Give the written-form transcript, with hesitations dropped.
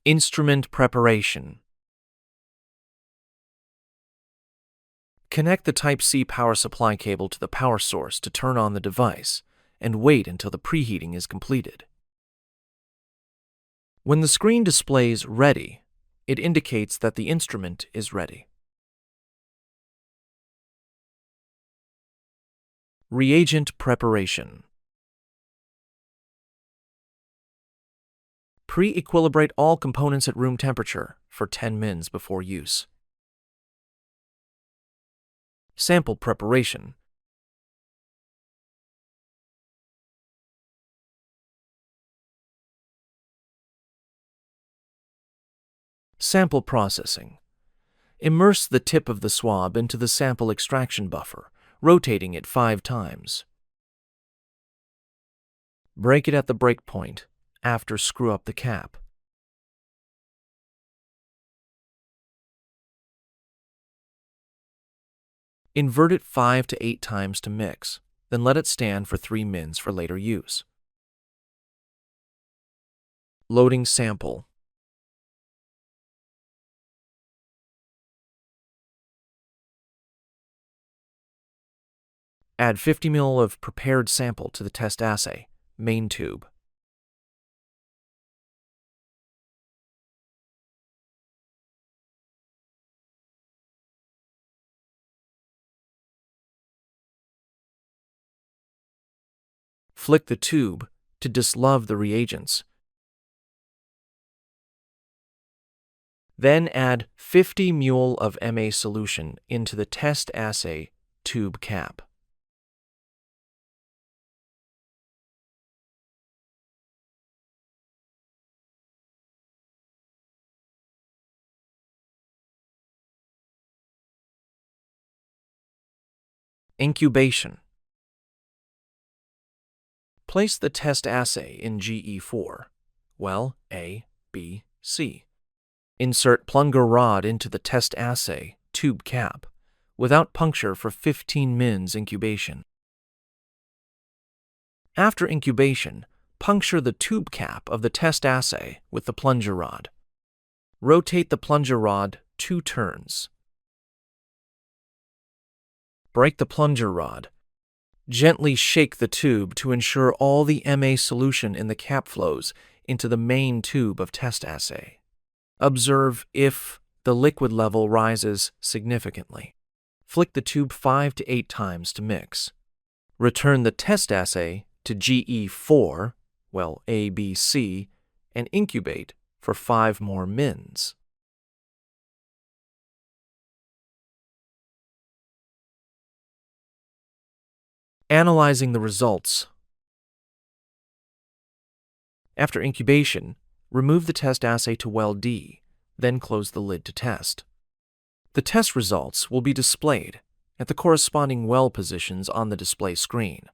Instrument preparation. Connect the Type-C power supply cable to the power source to turn on the device, and wait until the preheating is completed. When the screen displays "Ready," it indicates that the instrument is ready. Reagent preparation. Pre-equilibrate all components at room temperature for 10 mins before use. Sample preparation. Sample processing. Immerse the tip of the swab into the sample extraction buffer, rotating it 5 times. Break it at the breakpoint. After, screw up the cap. Invert it 5 to 8 times to mix, then let it stand for 3 mins for later use. Loading sample. Add 50 ml of prepared sample to the test assay, main tube. Flick the tube to dislove the reagents. Then add 50 ml of MA solution into the test assay tube cap. Incubation. Place the test assay in GE4, well A, B, C. Insert plunger rod into the test assay tube cap without puncture for 15 mins incubation. After incubation, puncture the tube cap of the test assay with the plunger rod. Rotate the plunger rod 2 turns. Break the plunger rod. Gently shake the tube to ensure all the MA solution in the cap flows into the main tube of test assay. Observe if the liquid level rises significantly. Flick the tube 5 to 8 times to mix. Return the test assay to GE4, well A, B, C, and incubate for 5 more mins. Analyzing the results. After incubation, remove the test assay to well D, then close the lid to test. The test results will be displayed at the corresponding well positions on the display screen.